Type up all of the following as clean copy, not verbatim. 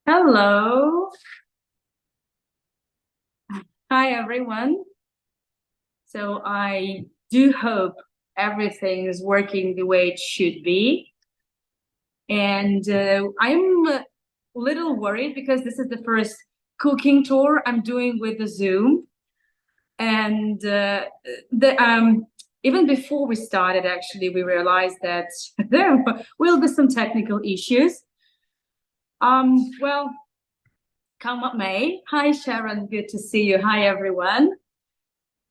Hello. Hi, everyone. So I do hope everything is working the way it should be. And I'm a little worried because this is the first cooking tour I'm doing with the Zoom. And even before we started, actually, we realized that there will be some technical issues. Well, come what may. Hi, Sharon. Good to see you. Hi, everyone.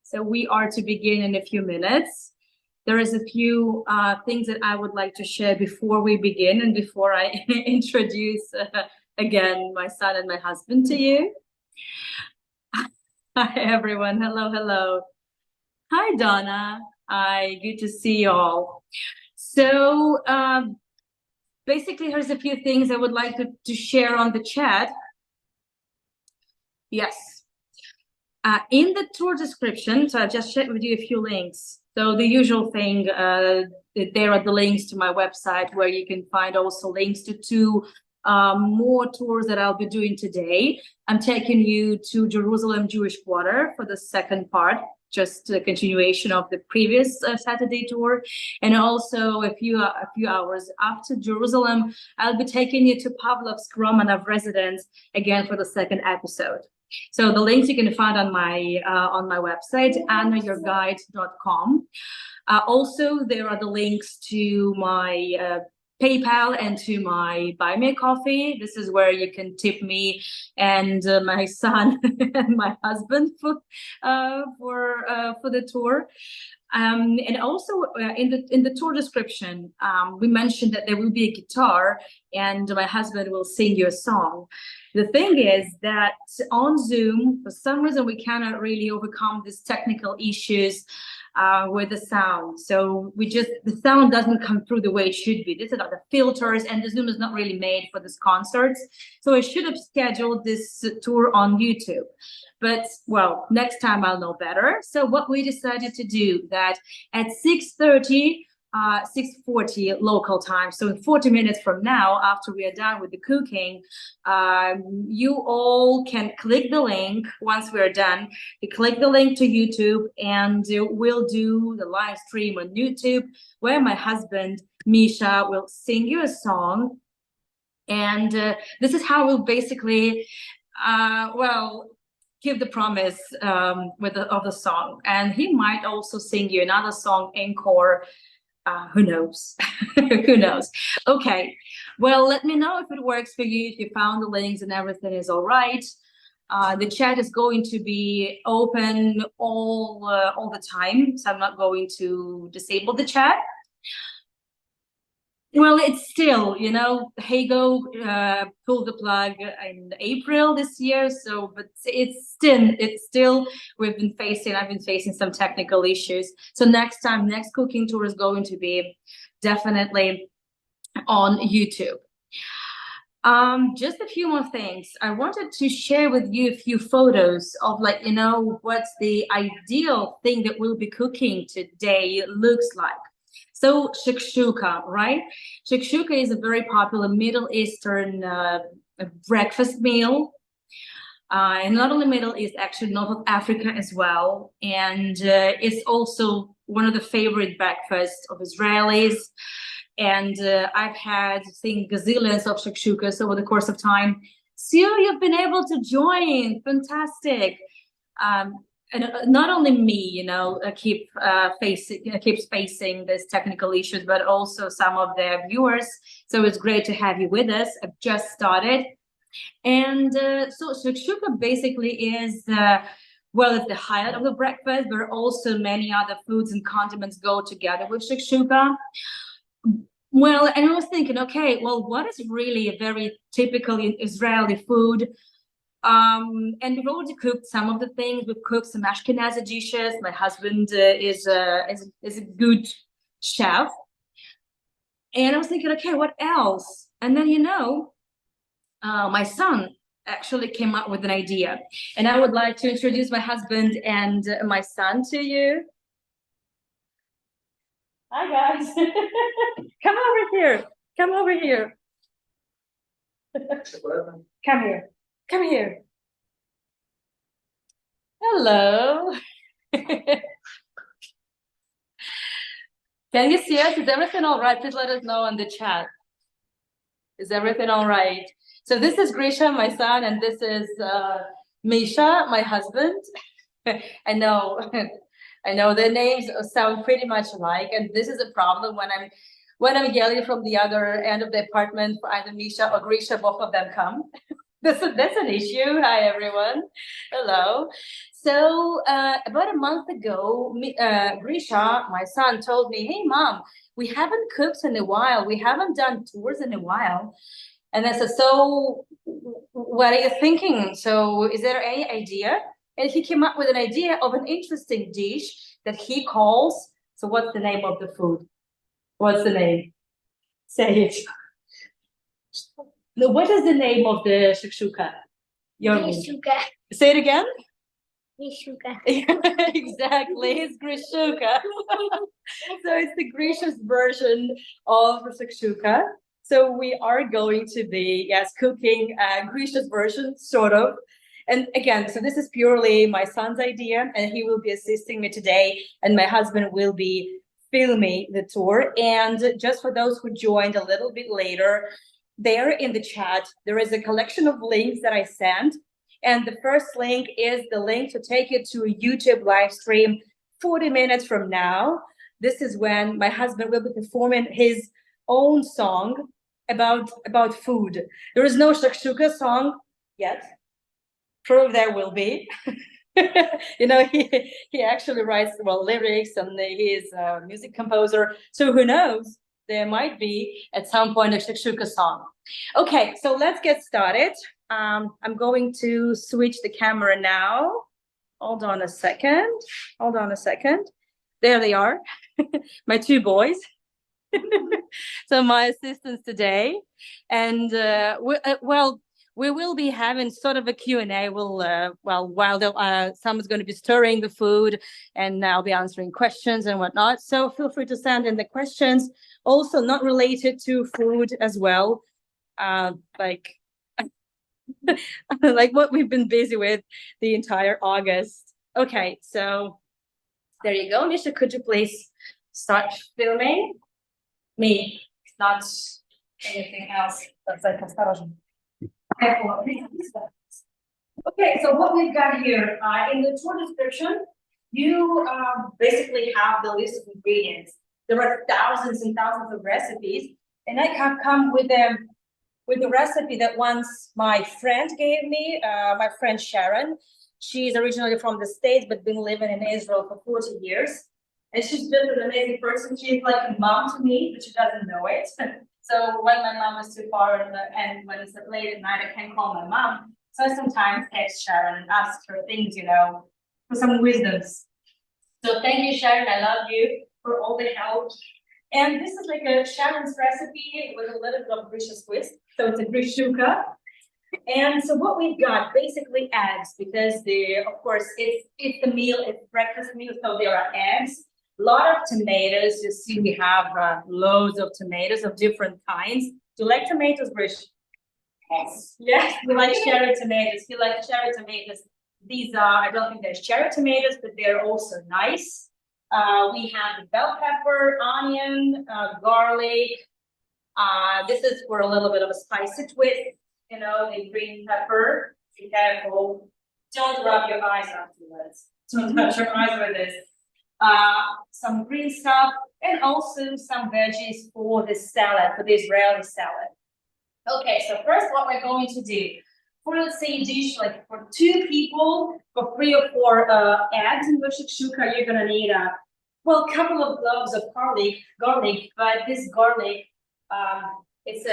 So we are to begin in a few minutes. There is a few things that I would like to share before we begin and before I introduce again my son and my husband to you. Hi, everyone. Hello, hello. Hi, Donna. Hi, good to see you all. So basically, here's a few things I would like to share on the chat. Yes. In the tour description, so I just shared with you a few links. So the usual thing, there are the links to my website where you can find also links to two more tours that I'll be doing today. I'm taking you to Jerusalem Jewish Quarter for the second part, just a continuation of the previous Saturday tour. And also a few hours after Jerusalem, I'll be taking you to Pavlovsk Romanov residence again for the second episode. So the links you can find on my website, annayourguide.com. Also, there are the links to my PayPal and to my Buy Me a Coffee. This is where you can tip me and my son and my husband for the tour. And also in the tour description, we mentioned that there will be a guitar and my husband will sing you a song. The thing is that on Zoom, for some reason, we cannot really overcome these technical issues with the sound. So the sound doesn't come through the way it should be. These are the filters, and the Zoom is not really made for this concerts. So I should have scheduled this tour on YouTube. But well, next time I'll know better. So what we decided to do that at 6:30, 6:40 local time, so in 40 minutes from now, after we are done with the cooking, you all can click the link once we're done. You click the link to YouTube and we'll do the live stream on YouTube where my husband, Misha, will sing you a song. And this is how we'll basically, give the promise of the song. And he might also sing you another song, encore. Who knows? Who knows? Okay. Well, let me know if it works for you, if you found the links and everything is all right. The chat is going to be open all the time, so I'm not going to disable the chat. Well, it's still, Hago pulled the plug in April this year, so but it's still I've been facing some technical issues. So next cooking tour is going to be definitely on YouTube. Just a few more things. I wanted to share with you a few photos of what's the ideal thing that we'll be cooking today looks like. So shakshuka, right? Shakshuka is a very popular Middle Eastern breakfast meal. And not only Middle East, actually North Africa as well. And it's also one of the favorite breakfasts of Israelis. And I've had, I think, gazillions of shakshukas over the course of time. So you've been able to join. Fantastic. And not only me, keeps facing these technical issues, but also some of the viewers. So it's great to have you with us. I've just started. And so shakshuka basically is, it's the highlight of the breakfast, but also many other foods and condiments go together with shakshuka. Well, and I was thinking, okay, well, what is really a very typical Israeli food? And we've already cooked some of the things. We've cooked some Ashkenazi dishes. My husband is a good chef. And I was thinking, okay, what else? And then, my son actually came up with an idea. And I would like to introduce my husband and my son to you. Hi, guys. Come over here. Come over here. Come here. Come here. Hello. Can you see us? Is everything all right? Please let us know in the chat. Is everything all right? So this is Grisha, my son, and this is Misha, my husband. I know, I know their names sound pretty much alike, and this is a problem when I'm yelling from the other end of the apartment for either Misha or Grisha, both of them come. That's an issue. Hi, everyone. Hello. So about a month ago, Grisha, my son, told me, "Hey, mom, we haven't cooked in a while. We haven't done tours in a while." And I said, "So, what are you thinking? So, is there any idea?" And he came up with an idea of an interesting dish that he calls. So, what's the name of the food? What's the name? Say it. No, what is the name of the shakshuka? Shakshuka. Say it again. Shakshuka. Exactly, it's Grishuka. So it's the Grisha's version of the shakshuka. So we are going to be, yes, cooking Grisha's version, sort of. And again, so this is purely my son's idea, and he will be assisting me today, and my husband will be filming the tour. And just for those who joined a little bit later, there in the chat, there is a collection of links that I sent. And the first link is the link to take you to a YouTube live stream 40 minutes from now. This is when my husband will be performing his own song about food. There is no shakshuka song yet. Prove there will be. You know, he actually writes, well, lyrics, and he is a music composer. So who knows? There might be at some point a shakshuka song. Okay, so let's get started. I'm going to switch the camera now. Hold on a second. Hold on a second. There they are, my two boys. So my assistants today. And we will be having sort of a Q&A. While someone's going to be stirring the food, and I'll be answering questions and whatnot. So feel free to send in the questions, also not related to food as well, like like what we've been busy with the entire August. Okay, so there you go. Misha, could you please start filming? Me, not anything else. That's like okay, so what we've got here in the tour description, you basically have the list of ingredients. There are thousands and thousands of recipes, and I have come with a recipe that once my friend gave me, my friend Sharon. She's originally from the States, but been living in Israel for 40 years. And she's just an amazing person. She's like a mom to me, but she doesn't know it. So when my mom is too far and when it's late at night, I can't call my mom. So I sometimes text Sharon and ask her things, you know, for some wisdoms. So thank you, Sharon. I love you for all the help. And this is like a Sharon's recipe with a little bit of Grisha's twist. So it's a Grishuka. And so what we've got, basically eggs, because of course, it's a meal, it's breakfast meal, so there are eggs. A lot of tomatoes. You see, we have loads of tomatoes of different kinds. Do you like tomatoes, Grish? Yes. Yes, we like cherry tomatoes. You like cherry tomatoes. These are, I don't think they're cherry tomatoes, but they're also nice. We have the bell pepper, onion, garlic. This is for a little bit of a spicy twist. You know, the green pepper. Be careful. Don't rub your eyes afterwards. Don't touch your eyes with this. Some green stuff, and also some veggies for the salad, for the Israeli salad. Okay, so first what we're going to do, for let's say a dish like for 2 people, for 3 or 4 eggs in the shakshuka, you're gonna need a couple of cloves of garlic, but this garlic, it's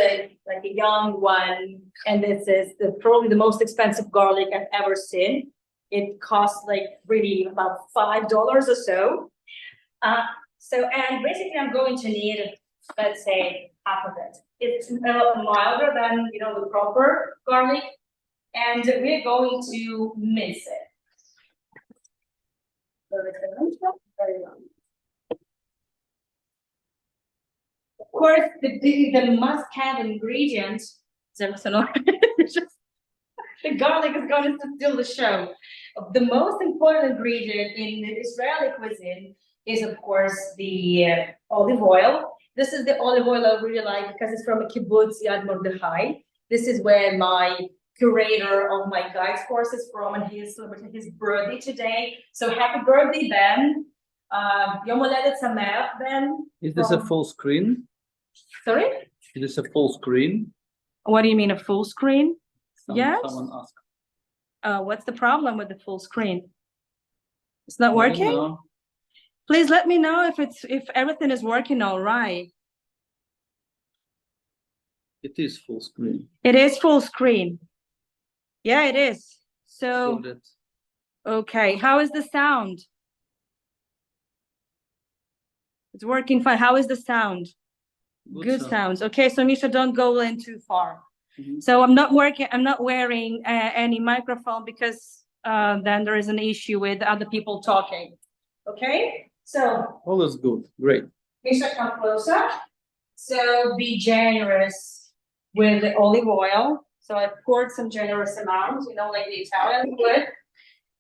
like a young one, and this is probably the most expensive garlic I've ever seen. It costs like really about $5 or so. And basically I'm going to need, let's say, half of it. It's a little milder than, you know, the proper garlic, and we're going to mince it. Of course, the must-have ingredient. Is everything all right? The garlic is going to steal the show. The most important ingredient in the Israeli cuisine is, of course, the olive oil. This is the olive oil I really like because it's from a kibbutz Yad Mordechai. This is where my curator of my guides course is from, and he is celebrating his birthday today. So happy birthday, Ben. Yom Holedet Sameach, Ben. Is this a full screen? Sorry? Is this a full screen? What do you mean, a full screen? Yes. Someone asked. What's the problem with the full screen? It's not working? Please let me know if everything is working all right. It is full screen. It is full screen. Yeah, it is. So, okay. How is the sound? It's working fine. How is the sound? Good sounds. Okay, so Misha, don't go in too far. So I'm not wearing any microphone because then there is an issue with other people talking. Okay, so all is good. Great. Misha, come closer. So be generous with the olive oil. So I poured some generous amount, like the Italian would.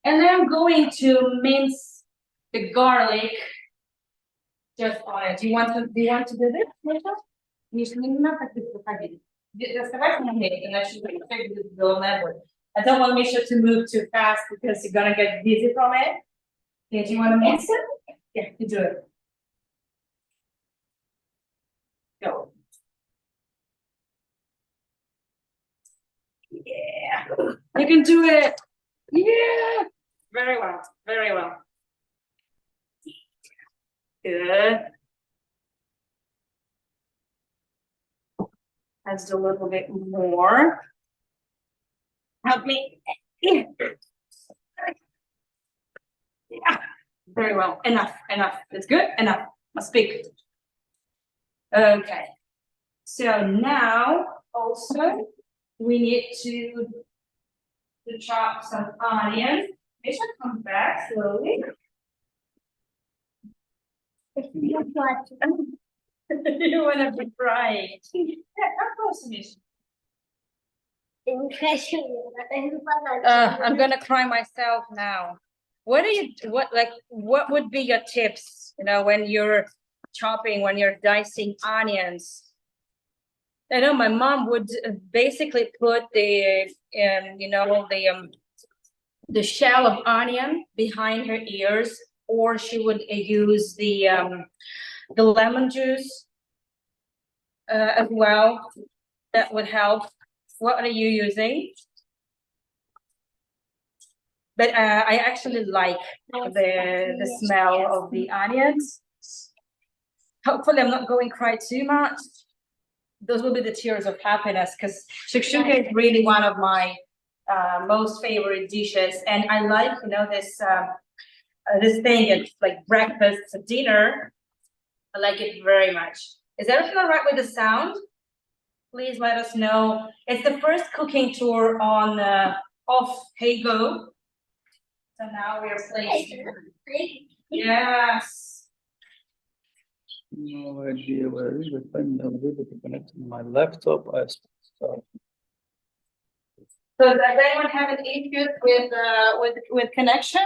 And then I'm going to mince the garlic just on it. Do you want to do this, Misha? I don't want Misha to move too fast because you're gonna get dizzy from it. Okay, do you want to mix it? Yeah, you do it. Go. Yeah, you can do it. Yeah, very well, very well. Good. Let's do a little bit more. Help me. Yeah, very well. Enough. It's good. Enough. Must speak. Okay. So now also we need to chop some onions. They should come back slowly. You want to be fried. Yeah, of course, Miss. I'm gonna cry myself now. What would be your tips, when you're chopping, when you're dicing onions? I know my mom would basically put the shell of onion behind her ears, or she would use the lemon juice as well. That would help. What are you using? But I actually like the smell of the onions. Hopefully I'm not going to cry too much. Those will be the tears of happiness, because shakshuka is really one of my most favorite dishes. And I like, this thing, it's like breakfast, dinner. I like it very much. Is everything all right with the sound? Please let us know. It's the first cooking tour on off Hago. So now we are playing. Yes. No idea where it is. If I'm able to connect to my laptop, I start. So does anyone have an issue with connection?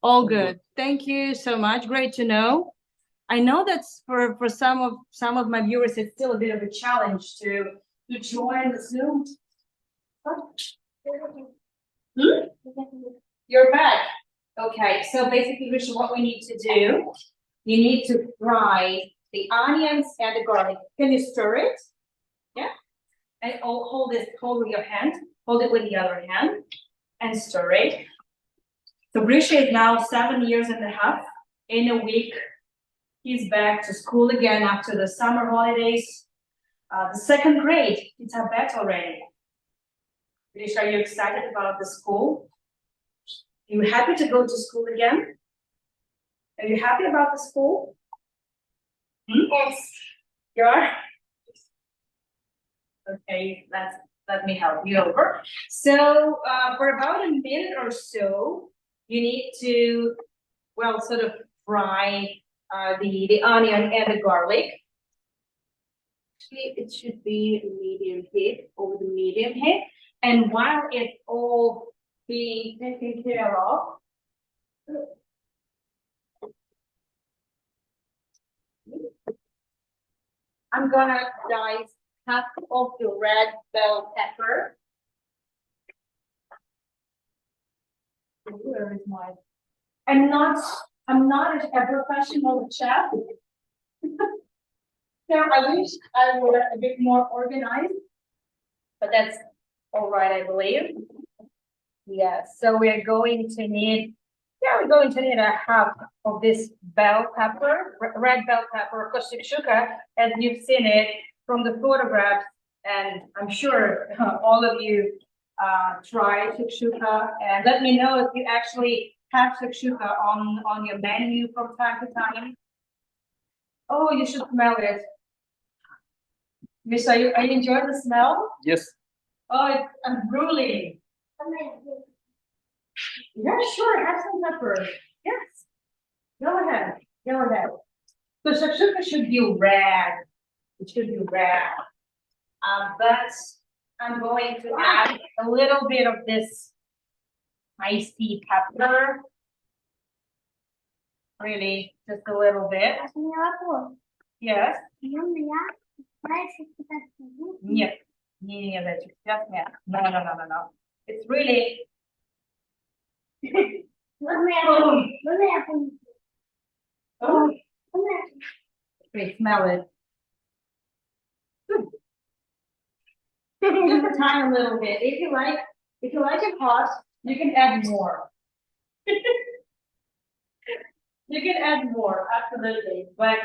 All good. Thank you so much. Great to know. I know that's for some of my viewers, it's still a bit of a challenge to join the Zoom. You're back. Okay, so basically, Risha, what we need to do, you need to fry the onions and the garlic. Can you stir it? Yeah. And hold it with your hand. Hold it with the other hand and stir it. So Risha is now 7.5 years. In a week, he's back to school again after the summer holidays. The second grade, it's a bet already. Risha, are you excited about the school? Are you happy to go to school again? Are you happy about the school? Yes. You are? Okay, let me help you over. So for about a minute or so, you need to, well, sort of fry the onion and the garlic. Actually, it should be medium heat, over the medium heat. And while it's all being taken care of, I'm gonna dice half of the red bell pepper. Where is my? I'm not a professional chef. So I wish I were a bit more organized, but that's all right, I believe. Yes, so we're going to need a half of this bell pepper, red bell pepper, of course, shakshuka, as you've seen it from the photographs, and I'm sure all of you try shakshuka, and let me know if you actually have shakshuka on your menu from time to time. Oh, you should smell it. Miss, are you enjoying the smell? Yes. Oh, it's unruly. Yeah, sure, have some pepper. Yes. Go ahead. Go ahead. So shakshuka should be red. It should be red. But I'm going to add a little bit of this spicy pepper. Really, just a little bit. Yes. Нет, не, сейчас нет. No. It's really. Oh. Okay, smell it. Just a tiny little bit. If you like it hot, you can add more. You can add more, absolutely. But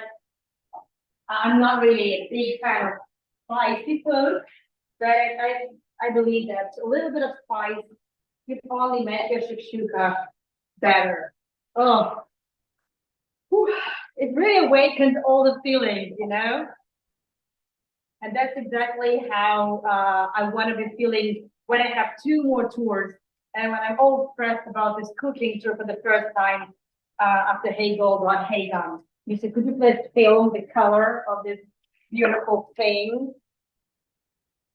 I'm not really a big fan of spicy food. But I believe that a little bit of spice can only make your shakshuka better. Oh, whew. It really awakens all the feelings, you know? And that's exactly how I want to be feeling when I have 2 more tours and when I'm all stressed about this cooking tour for the first time after Hegel got Hagan. You said, could you please film the color of this beautiful thing?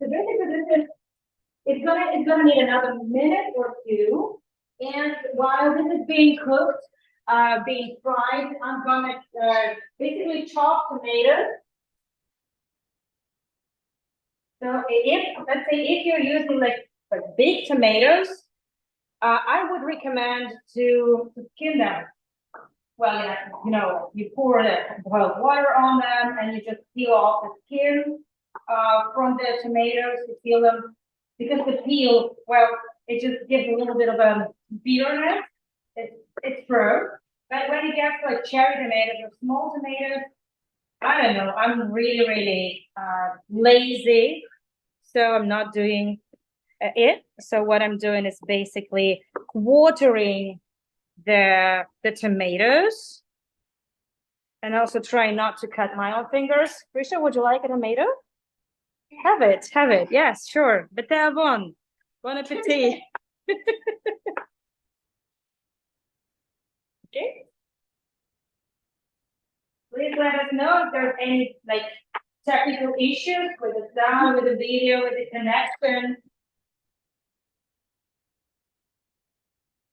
So basically, it's gonna need another minute or 2. And while this is being cooked, being fried, I'm gonna basically chop tomatoes. So let's say if you're using like big tomatoes, I would recommend to skin them. Well, yeah, you know, you pour the boiled water on them and you just peel off the skin from the tomatoes to peel them, because the peel, well, it just gives a little bit of a bitterness. It's true. But when it gets like cherry tomatoes or small tomatoes, I don't know, I'm really lazy, so I'm not doing it. So what I'm doing is basically watering the tomatoes, and also try not to cut my own fingers. Risha, would you like a tomato? Have it. Yes, sure. Bon appetit. Okay. Please let us know if there's any like technical issues with the sound, with the video, with the connection.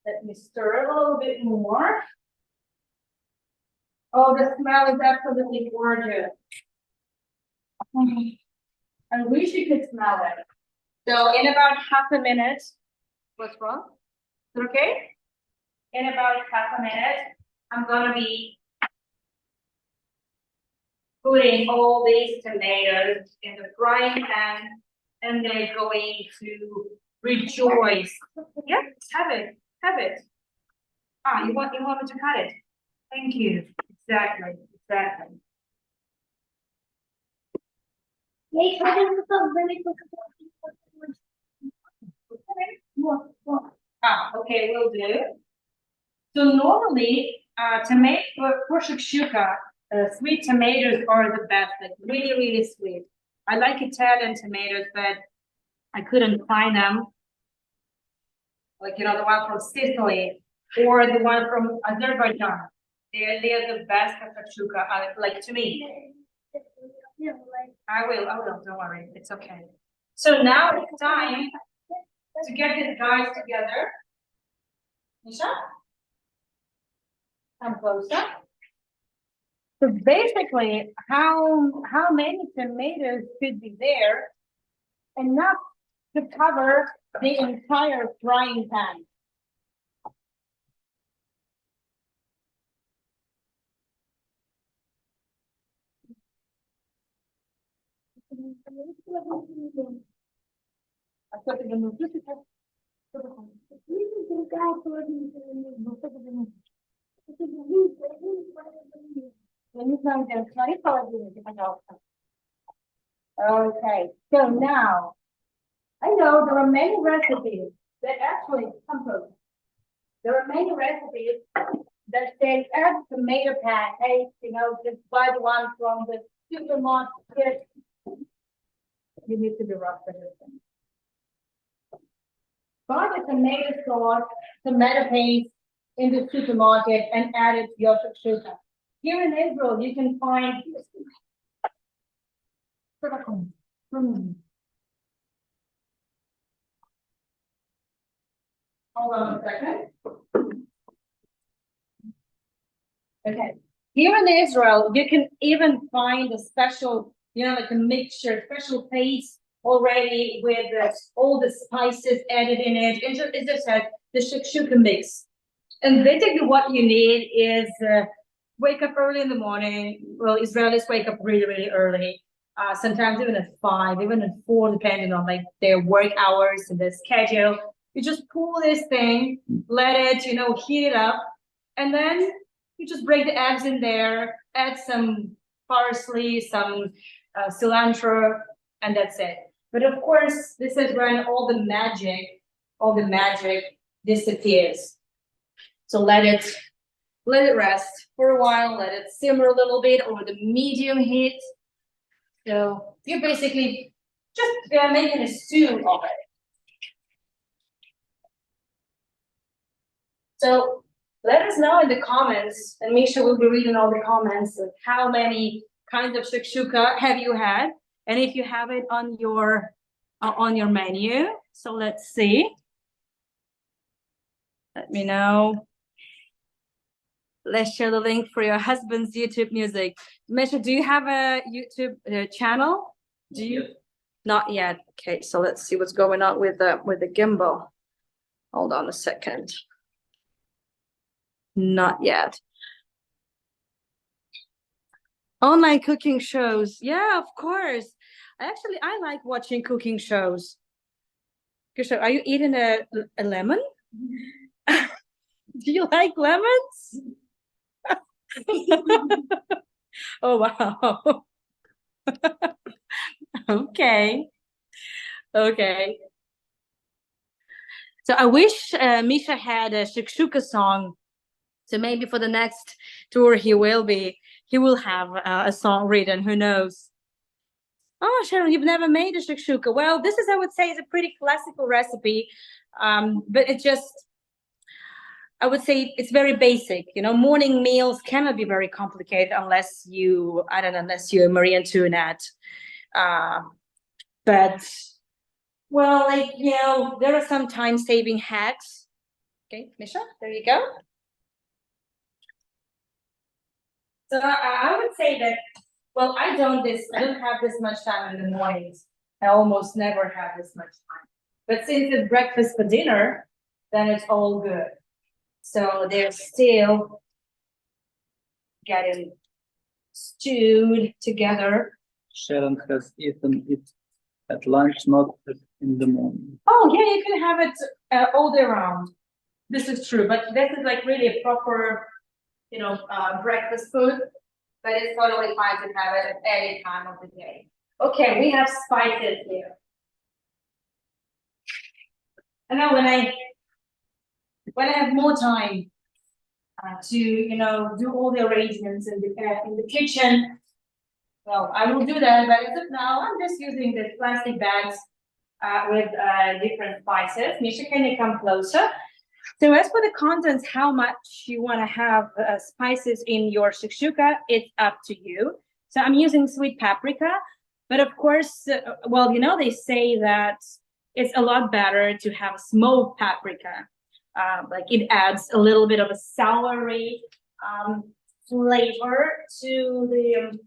Let me stir a little bit more. Oh, the smell is absolutely gorgeous. I wish you could smell it. So in about half a minute, what's wrong? Is it okay? In about half a minute, I'm gonna be putting all these tomatoes in the frying pan, and they're going to rejoice. Yeah, have it. Ah, you want me to cut it? Thank you. Exactly. Okay, will do. So normally, tomato for shakshuka, sweet tomatoes are the best, like really sweet. I like Italian tomatoes, but I couldn't find them. Like, you know, the one from Sicily. or the one from Azerbaijan. They are the best at shakshuka, like to me. I will, don't worry, it's okay. So now it's time to get these guys together. Nisha? Come closer. So basically, how many tomatoes should be there? Enough to cover the entire frying pan. Okay, so now I know there are many recipes that actually compost. There are many recipes that say add tomato paste, just buy the one from the supermarket. You need to be rough for this one. Buy the tomato sauce, tomato paste in the supermarket and add it to your shakshuka. Here in Israel, you can find hold on a second. Okay. Here in Israel, you can even find a special, like a mixture, special paste already with all the spices added in it. It just has the shakshuka mix. And basically what you need is wake up early in the morning. Well, Israelis wake up really, really early. Sometimes even at 5, even at 4, depending on like their work hours and their schedule. You just pull this thing, let it, heat it up, and then you just break the eggs in there, add some parsley, some cilantro, and that's it. But of course, this is when all the magic disappears. So let it rest for a while, let it simmer a little bit over the medium heat. So you're basically just making a stew already. So let us know in the comments, and Misha will be reading all the comments of how many kinds of shakshuka have you had, and if you have it on your menu. So let's see. Let me know. Let's share the link for your husband's YouTube music. Misha, do you have a YouTube channel? Do you? Not yet. Okay, so let's see what's going on with the gimbal. Hold on a second. Not yet. Online cooking shows. Yeah, of course. I like watching cooking shows. Are you eating a lemon? Do you like lemons? Oh, wow. Okay. So I wish Misha had a shakshuka song. So maybe for the next tour, he will have a song written. Who knows? Oh, Sharon, you've never made a shakshuka. Well, this is, I would say, is a pretty classical recipe, but it just, I would say it's very basic. Morning meals cannot be very complicated unless you're Marie Antoinette. But, well, there are some time-saving hacks. Okay, Misha, there you go. So I would say that, well, I don't have this much time in the mornings. I almost never have this much time. But since it's breakfast for dinner, then it's all good. So they're still getting stewed together. Sharon has eaten it at lunch, not in the morning. Oh, yeah, you can have it all day round. This is true, but this is like really a proper, breakfast food. But it's totally fine to have it at any time of the day. Okay, we have spices here. And now when I have more time to do all the arrangements in the kitchen, well, I will do that. But as of now, I'm just using the plastic bags with different spices. Misha, can you come closer? So as for the contents, how much you want to have spices in your shakshuka, it's up to you. So I'm using sweet paprika, but of course, well, they say that it's a lot better to have smoked paprika. Like it adds a little bit of a soury flavor to the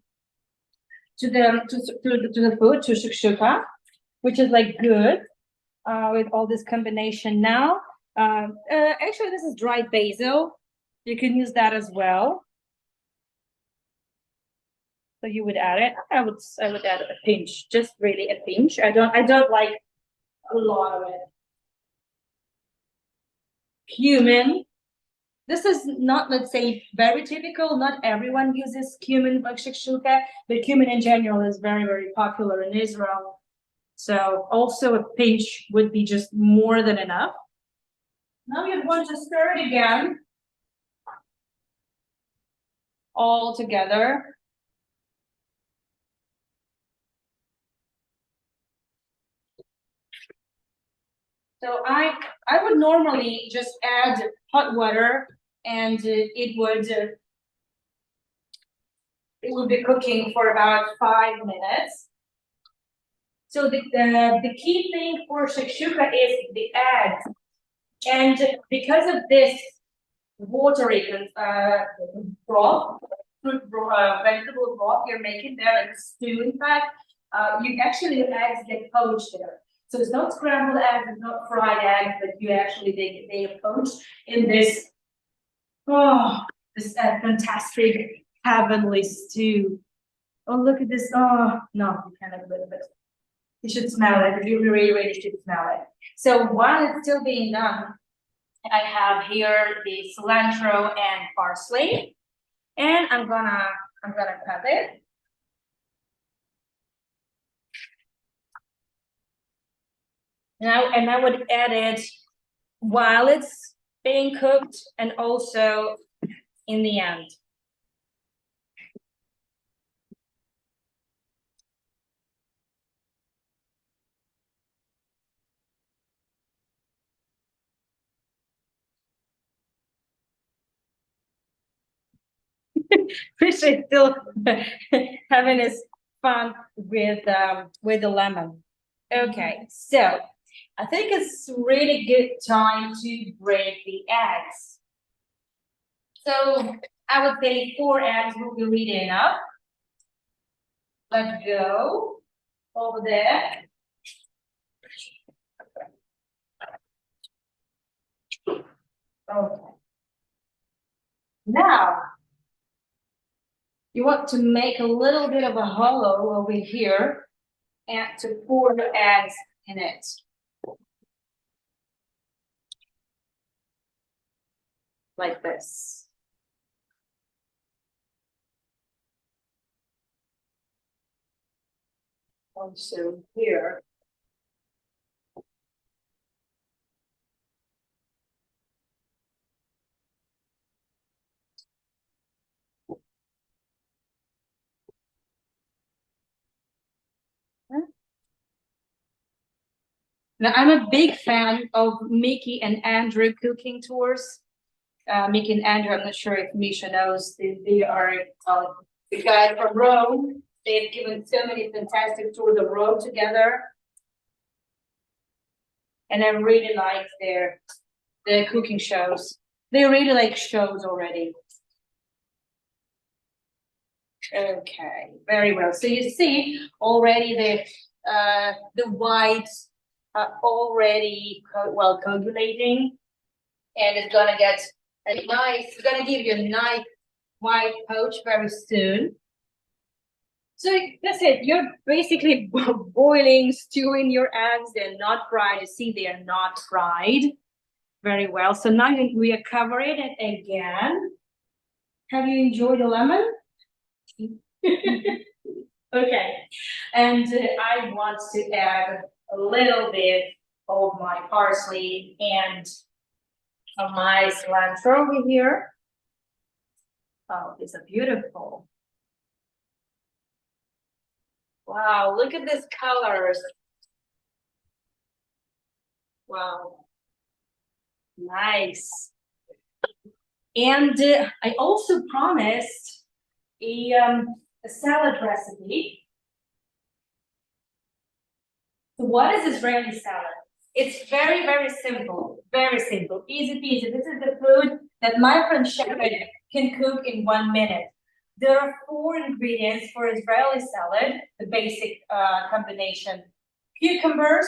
food, to shakshuka, which is like good with all this combination now. Actually, this is dried basil. You can use that as well. So you would add it. I would add a pinch, just really a pinch. I don't like a lot of it. Cumin. This is not, let's say, very typical. Not everyone uses cumin like shakshuka, but cumin in general is very, very popular in Israel. So also a pinch would be just more than enough. Now you want to stir it again, all together. So I would normally just add hot water, and it would be cooking for about 5 minutes. So the key thing for shakshuka is the eggs, and because of this watery broth, vegetable broth you're making there, like a stew, in fact, you actually the eggs get poached there. So it's not scrambled eggs, it's not fried eggs, but you actually they are poached in this fantastic heavenly stew. Oh, look at this! Oh no, you can't have a little bit. You should smell it. You really, really should smell it. So while it's still being done, I have here the cilantro and parsley, and I'm gonna cut it. Now, and I would add it while it's being cooked and also in the end. Fish is still having his fun with the lemon. Okay, so I think it's really good time to break the eggs. So I would say 4 eggs will be really enough. Let's go over there. Okay. Now, you want to make a little bit of a hollow over here and to pour the eggs in it. Like this. Also here. Now, I'm a big fan of Mickey and Andrew cooking tours. Mickey and Andrew, I'm not sure if Misha knows, they are the guy from Rome. They've given so many fantastic tours of Rome together. And I really like their cooking shows. They really like shows already. Okay, very well. So you see already the whites are already well coagulating, and it's gonna get it's gonna give you a nice white poach very soon. So that's it. You're basically boiling, stewing your eggs. They're not fried. You see, they are not fried. Very well. So now we are covering it again. Have you enjoyed the lemon? Okay. And I want to add a little bit of my parsley and of my cilantro over here. Oh, these are beautiful. Wow, look at these colors. Wow. Nice. And I also promised a salad recipe. So what is Israeli salad? It's very, very simple, easy peasy. This is the food that my friend Shakshuka can cook in 1 minute. There are 4 ingredients for Israeli salad, the basic combination: cucumbers,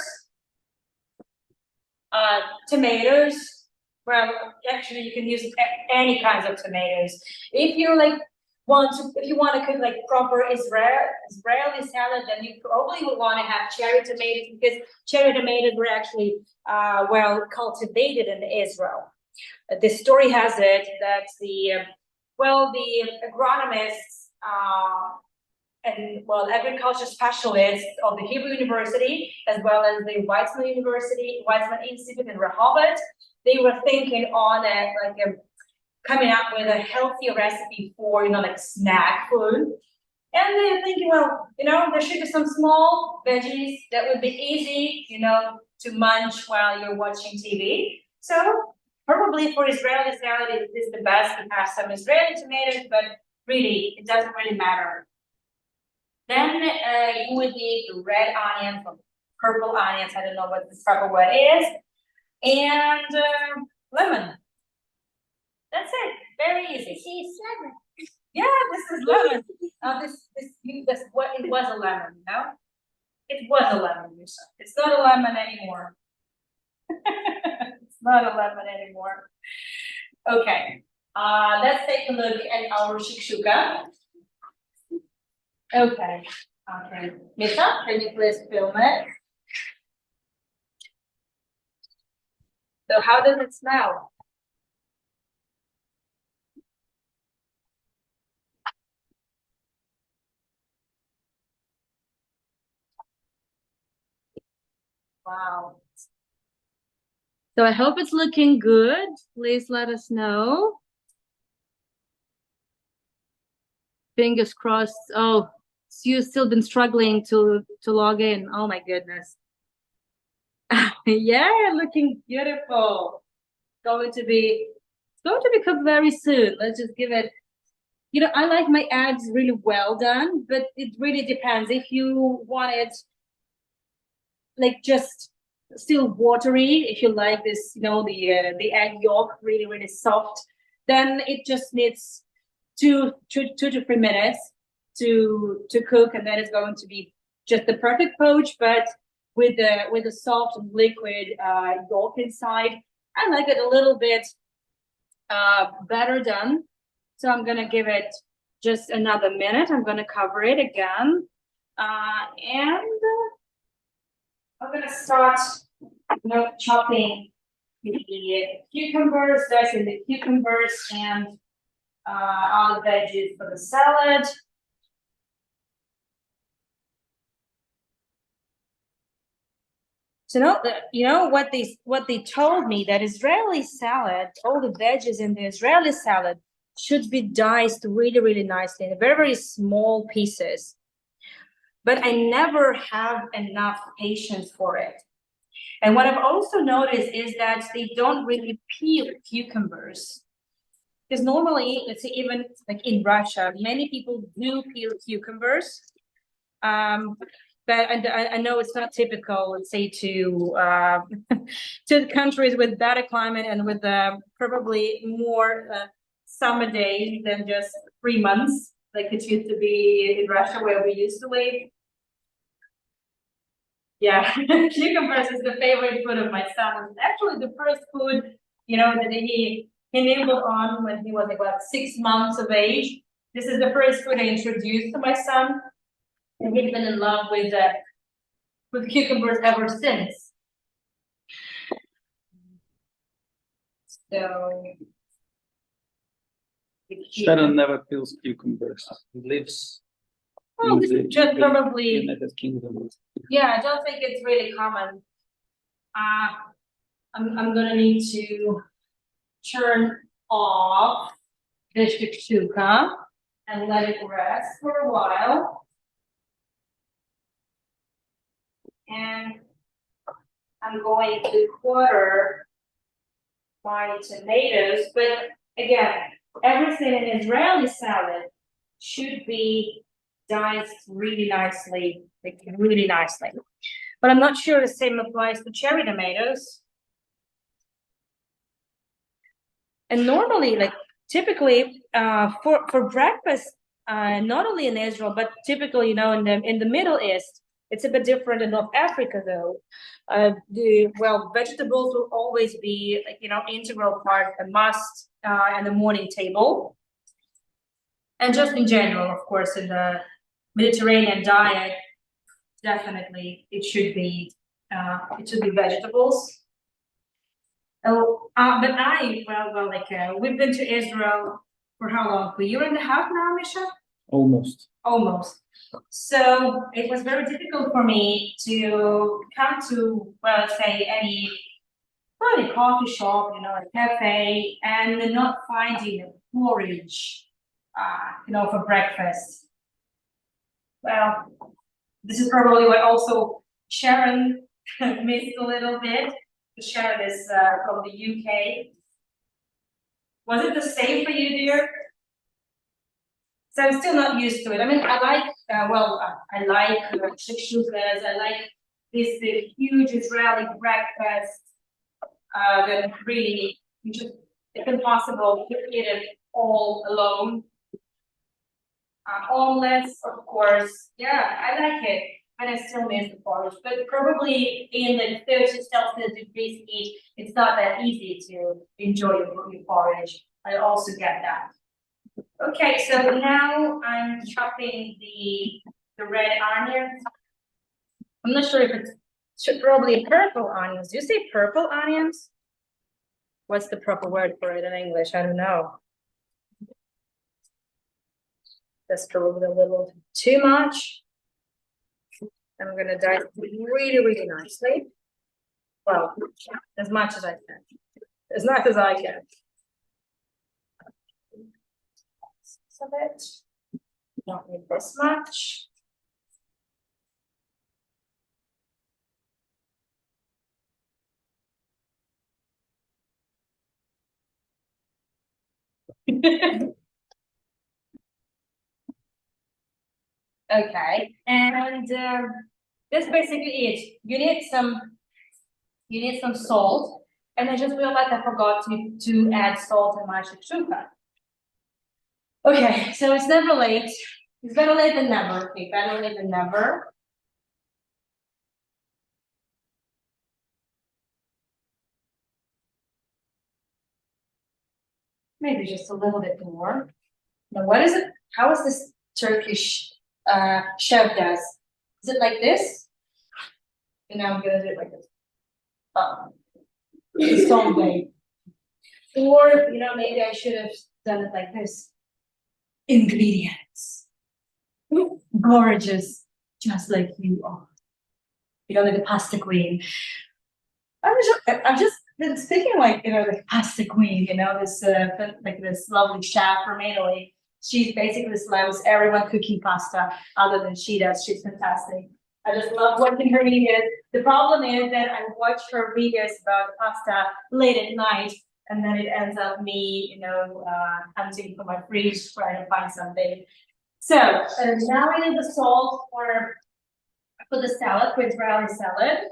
tomatoes. Well, actually, you can use any kinds of tomatoes. If you if you want to cook like proper Israeli salad, then you probably would want to have cherry tomatoes, because cherry tomatoes were actually well cultivated in Israel. The story has it that the agronomists and agriculture specialists of the Hebrew University, as well as the Weizmann Institute in Rehovot, they were thinking on coming up with a healthy recipe for like snack food. And they're thinking, well, there should be some small veggies that would be easy, to munch while you're watching TV. So probably for Israeli salad, it is the best to have some Israeli tomatoes, but really, it doesn't really matter. Then you would need red onions or purple onions. I don't know what the proper word is. And lemon. That's it. Very easy. It's lemon. Yeah, this is lemon. It was a lemon, It was a lemon, Musa. It's not a lemon anymore. It's not a lemon anymore. Okay. Let's take a look at our shakshuka. Okay. Misha, can you please film it? So how does it smell? Wow. So I hope it's looking good. Please let us know. Fingers crossed. Oh, so you've still been struggling to log in. Oh my goodness. Yeah, looking beautiful. It's going to be cooked very soon. Let's just give it. I like my eggs really well done, but it really depends. If you want it like just still watery, if you like this, the egg yolk really, really soft, then it just needs 2 to 3 minutes to cook, and then it's going to be just the perfect poach, but with the soft and liquid yolk inside. I like it a little bit better done, so I'm gonna give it just another minute. I'm gonna cover it again, and I'm gonna start chopping the cucumbers, dicing the cucumbers and all the veggies for the salad. So what they told me, that Israeli salad, all the veggies in the Israeli salad should be diced really, really nicely in very, very small pieces. But I never have enough patience for it. And what I've also noticed is that they don't really peel cucumbers. Because normally, let's say even like in Russia, many people do peel cucumbers. But I know it's not typical, let's say, to to countries with better climate and with probably more summer days than just 3 months, like it used to be in Russia where we used to live. Yeah, cucumbers is the favorite food of my son. It's actually the first food, that he nibbled on when he was about 6 months of age. This is the first food I introduced to my son, and he's been in love with cucumbers ever since. So Sharon never peels cucumbers. He lives well, this is just probably United Kingdom. Yeah, I don't think it's really common. I'm gonna need to turn off the shakshuka and let it rest for a while. And I'm going to quarter my tomatoes, but again, everything in Israeli salad should be diced really nicely, like really nicely. But I'm not sure the same applies to cherry tomatoes. And normally, like typically, for breakfast, not only in Israel, but typically, in the Middle East, it's a bit different in North Africa, though. Vegetables will always be like integral part, a must, in the morning table. And just in general, of course, in the Mediterranean diet, definitely it should be vegetables. Oh, we've been to Israel for how long? For a year and a half now, Misha? Almost. Almost. So it was very difficult for me to come to, say any coffee shop, a cafe, and not finding a porridge, for breakfast. Well, this is probably what also Sharon missed a little bit. Sharon is from the UK. Was it the same for you, dear? So I'm still not used to it. I mean, I like shakshukas. I like this huge Israeli breakfast. That really it's impossible to eat it all alone. Omelets, of course. Yeah, I like it. And I still miss the porridge, but probably in like 30 Celsius degrees heat, it's not that easy to enjoy your porridge. I also get that. Okay, so now I'm chopping the red onions. I'm not sure if it's probably purple onions. Do you say purple onions? What's the proper word for it in English? I don't know. That's probably a little too much. I'm gonna dice really, really nicely. Well, as much as I can. As much as I can. Of it. Don't need this much. Okay, and that's basically it. You need some salt, and I just realized I forgot to add salt in my shakshuka. Okay, so it's never late. It's better late than never. Okay, better late than never. Maybe just a little bit more. Now, what is it? How is this Turkish chef does? Is it like this? And now I'm gonna do it like this. It's so way. Or maybe I should have done it like this. Ingredients. Gorgeous, just like you are. Like the pasta queen. I've just been speaking like the pasta queen. This like this lovely chef from Italy. She basically slams everyone cooking pasta other than she does. She's fantastic. I just love watching her videos. The problem is that I watch her videos about pasta late at night, and then it ends up me, hunting for my fridge trying to find something. So now I need the salt for the salad, for Israeli salad.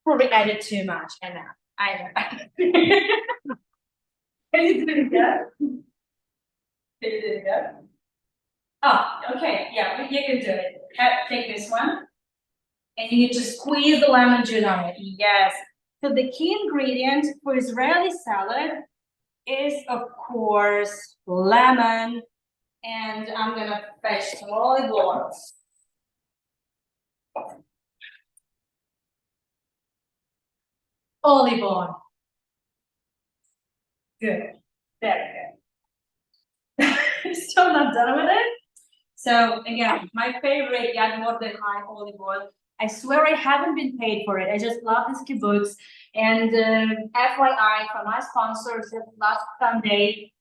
Probably added too much. I know. Can you do it again? Can you do it again? Oh, okay. Yeah, you can do it. Take this one. And you need to squeeze the lemon juice on it. Yes. So the key ingredient for Israeli salad is, of course, lemon. And I'm gonna fetch some olive oil. Olive oil. Good. Very good. Still not done with it. So again, my favorite Yad Mordechai olive oil. I swear I haven't been paid for it. I just love this kibbutz. And FYI, for my sponsors, last Sunday,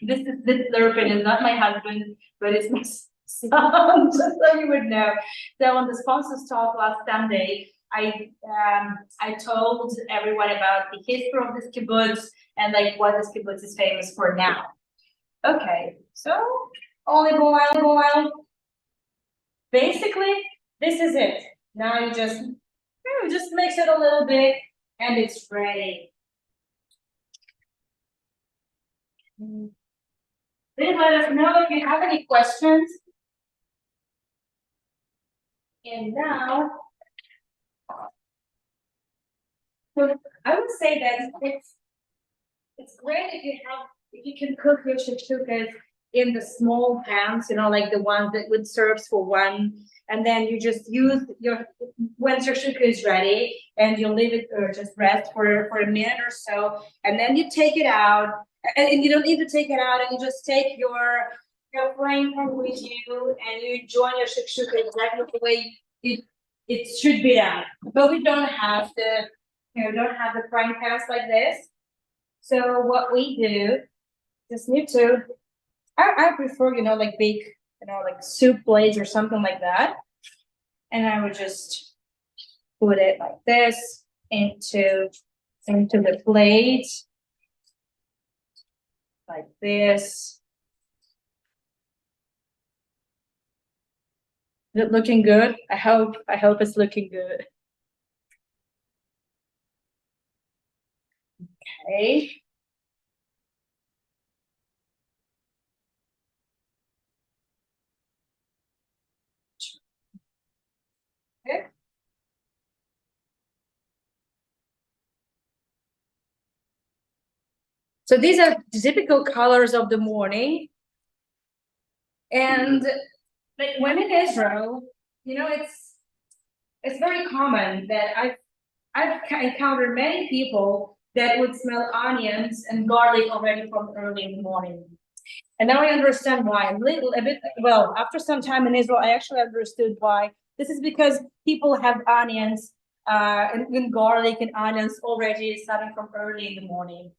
this slurping is not my husband, but it's So, just so you would know. So on the sponsors talk last Sunday, I told everyone about the history of this kibbutz and like what this kibbutz is famous for now. Okay, so olive oil. Basically, this is it. Now you just mix it a little bit and it's ready. Please let us know if you have any questions. And now, so I would say that it's great if you can cook your shakshukas in the small pans, you know, like the ones that would serve for one, and then you just use when shakshuka is ready, and you leave it or just rest for a minute or so, and then you take it out, and you don't need to take it out, and you just take your frying pan with you, and you join your shakshuka exactly the way it should be done. But we don't have the frying pans like this. So what we do, just need to, I prefer, you know, like big, you know, like soup plates or something like that. And I would just put it like this into the plate, like this. Is it looking good? I hope it's looking good. Okay. Okay. So these are the typical colors of the morning. And like when in Israel, you know, it's very common that I've encountered many people that would smell onions and garlic already from early in the morning. And now I understand why. Well, after some time in Israel, I actually understood why. This is because people have onions and garlic and onions already starting from early in the morning.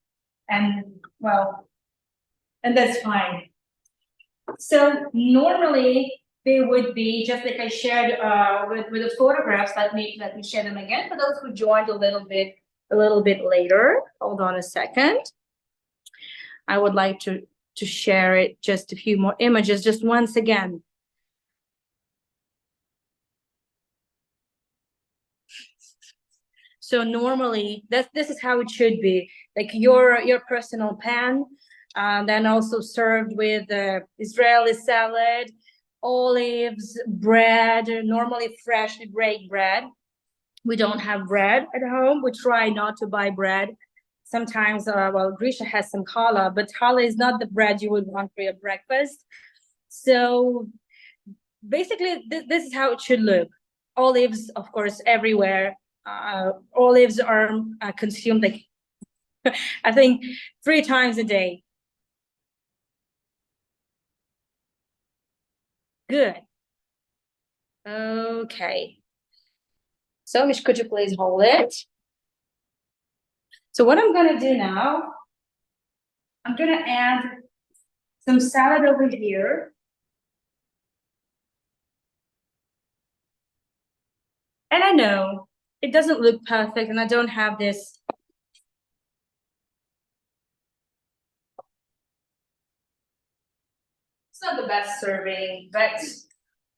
And well, and that's fine. So normally they would be just like I shared with the photographs. Let me share them again for those who joined a little bit later. Hold on a second. I would like to share it, just a few more images, just once again. So normally this is how it should be, like your personal pan, then also served with Israeli salad, olives, bread, normally freshly baked bread. We don't have bread at home. We try not to buy bread. Sometimes, well, Grisha has some challah, but challah is not the bread you would want for your breakfast. So basically, this is how it should look. Olives, of course, everywhere. Olives are consumed like I think 3 times a day. Good. Okay. So, Mish, could you please hold it? So what I'm gonna do now, I'm gonna add some salad over here. And I know it doesn't look perfect, and I don't have this. It's not the best serving, but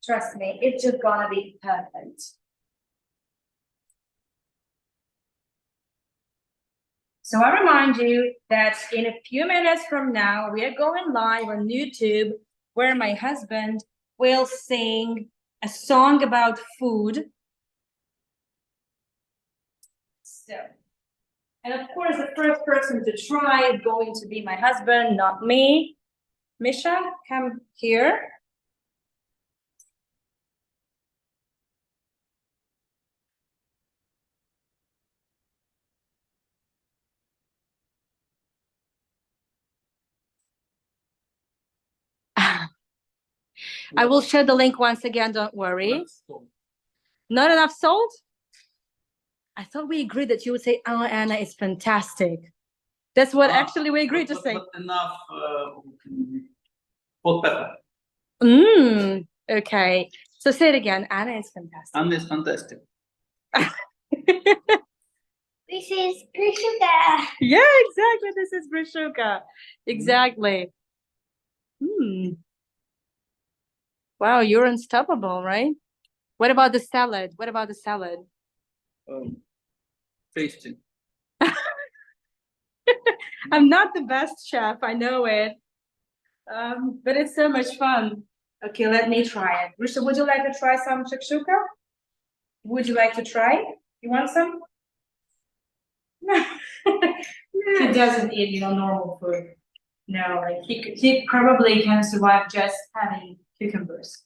trust me, it's just gonna be perfect. So I remind you that in a few minutes from now, we are going live on YouTube, where my husband will sing a song about food. So, and of course, the first person to try is going to be my husband, not me. Misha, come here. I will share the link once again, don't worry. Not enough salt? I thought we agreed that you would say, oh, Anna, it's fantastic. That's what actually we agreed to say. Not enough hot pepper. Okay. So say it again. Anna is fantastic. And it's fantastic. This is Shakshuka. Yeah, exactly. This is Shakshuka. Exactly. Wow, you're unstoppable, right? What about the salad? What about the salad? Tasty. I'm not the best chef, I know it. But it's so much fun. Okay, let me try it. Risha, would you like to try some shakshuka? Would you like to try? You want some? He doesn't eat, normal food. No, like he probably can survive just having cucumbers.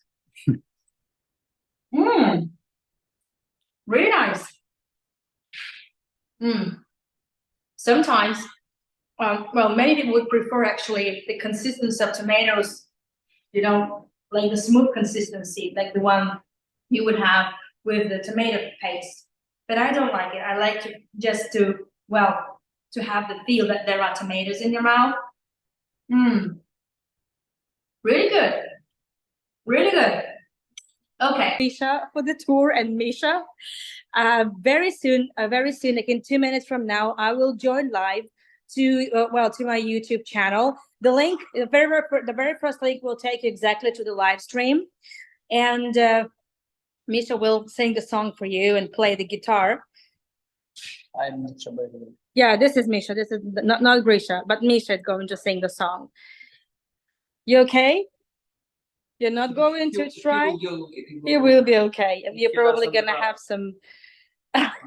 Really nice. Sometimes, well, many people would prefer actually the consistency of tomatoes, like the smooth consistency, like the one you would have with the tomato paste. But I don't like it. I like to just to have the feel that there are tomatoes in your mouth. Really good. Really good. Okay. Misha for the tour, and Misha, very soon, like in 2 minutes from now, I will join live to my YouTube channel. The link, the very first link will take you exactly to the live stream, and Misha will sing the song for you and play the guitar. I'm not sure. Yeah, this is Misha. This is not Grisha, but Misha is going to sing the song. You okay? You're not going to try? You will be okay. You're probably gonna have some.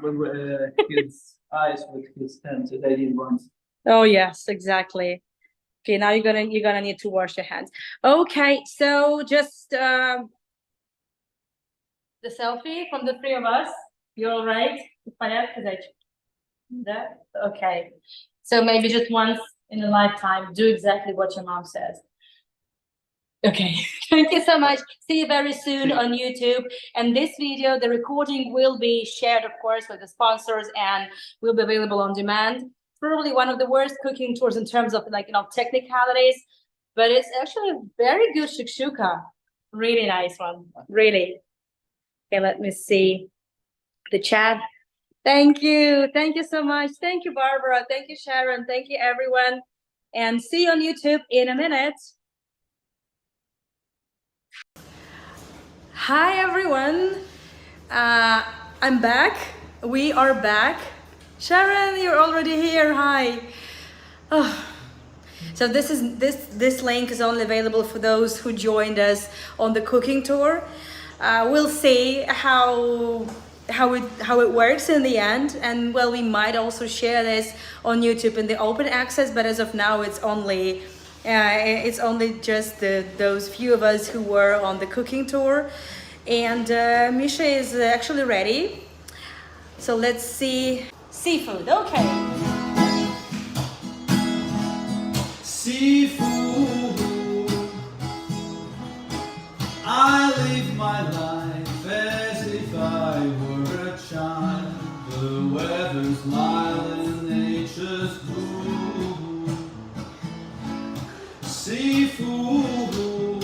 With his eyes, with his hands, that I didn't want. Oh yes, exactly. Okay, now you're gonna need to wash your hands. Okay, so just the selfie from the three of us. You're all right? That okay. So maybe just once in a lifetime, do exactly what your mom says. Okay, thank you so much. See you very soon on YouTube. And this video, the recording will be shared, of course, with the sponsors and will be available on demand. Probably one of the worst cooking tours in terms of technicalities, but it's actually a very good shakshuka. Really nice one, really. Okay, let me see the chat. Thank you so much. Thank you, Barbara. Thank you, Sharon. Thank you, everyone. And see you on YouTube in a minute. Hi everyone, I'm back. We are back. Sharon, you're already here. Hi. Oh. So this link is only available for those who joined us on the cooking tour. We'll see how it works in the end, and well, we might also share this on YouTube in the open access. But as of now, it's only just those few of us who were on the cooking tour. And Misha is actually ready. So let's see. Seafood, okay. Seafood, I live my life as if I were a child. The weather's mild and nature's blue. Seafood,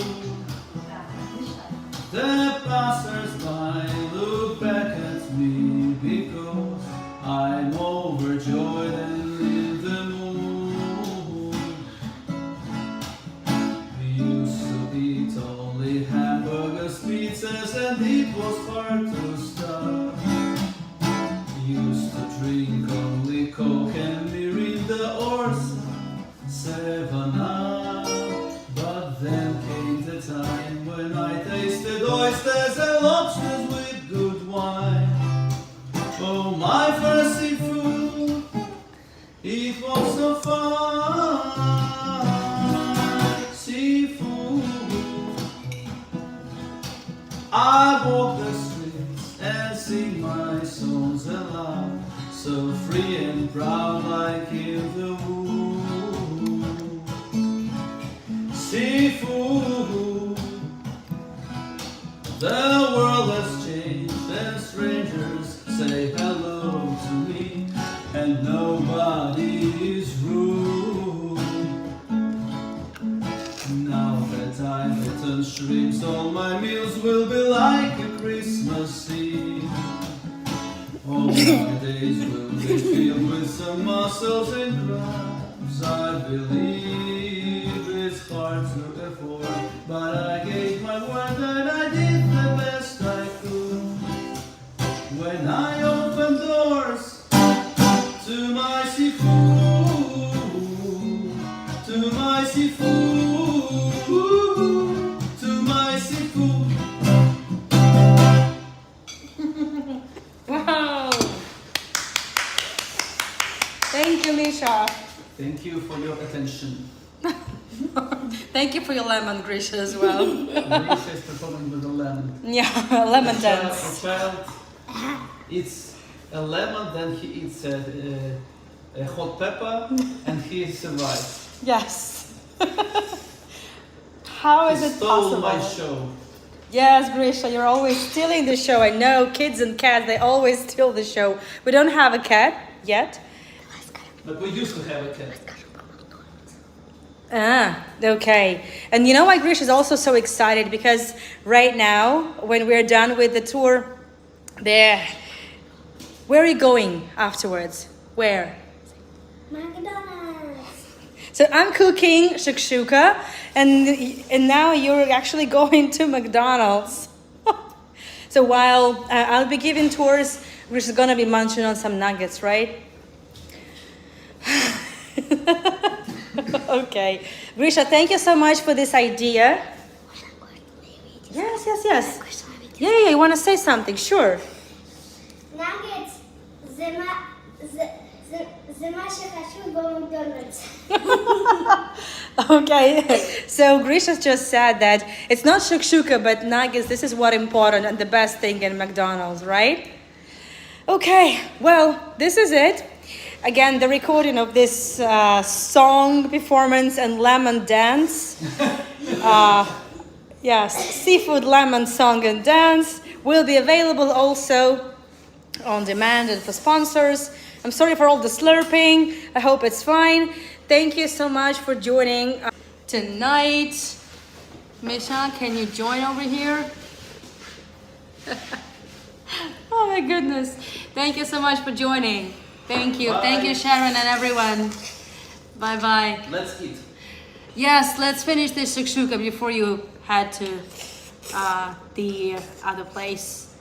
the passers-by look back at me because I'm overjoyed and in the mood. We used to eat only hamburgers, pizzas, and it was hard to stop. We used to drink only Coke and Mirinda or 7-Up. But then came the time when I tasted oysters and lobsters with good wine. Oh, my first seafood, it was so fun. Seafood, I walk the streets and sing my songs aloud, so free and proud like in the wood. Seafood, the world has changed and strangers say hello to me, and nobody is rude. Now that I've eaten shrimp My days will be filled with some mussels and crabs. I believe it's hard to afford, but I gave my word and I did the best I could. When I opened doors to my seafood, to my seafood, to my seafood. Wow! Thank you, Misha. Thank you for your attention. Thank you for your lemon, Grisha, as well. Marisha is performing with a lemon. Yeah, lemon A dance. child eats a lemon, then he eats a hot pepper, and he survives. Yes. How is He it stole possible? my show. Yes, Grisha, you're always stealing the show. I know kids and cats, they always steal the show. We don't have a cat yet. But we used to have a cat. Ah, okay. And you know why Grisha is also so excited? Because right now, when we're done with the tour, where are you going afterwards? Where? McDonald's. So I'm cooking shakshuka, and now you're actually going to McDonald's. So while I'll be giving tours, Grisha's gonna be munching on some nuggets, right? Okay. Grisha, thank you so much for this idea. Yes. Yeah, you want to say something? Sure. Nuggets. זה מה שחשוב במקדונלדס. Okay, so Grisha just said that it's not shakshuka, but nuggets. This is what important and the best thing in McDonald's, right? Okay, well, this is it. Again, the recording of this song performance and lemon dance. Yes, seafood lemon song and dance will be available also on demand and for sponsors. I'm sorry for all the slurping. I hope it's fine. Thank you so much for joining tonight. Misha, can you join over here? Oh my goodness. Thank you so much for joining. Thank you. Bye. Thank you, Sharon and everyone. Bye-bye. Let's eat. Yes, let's finish this shakshuka before you head to the other place.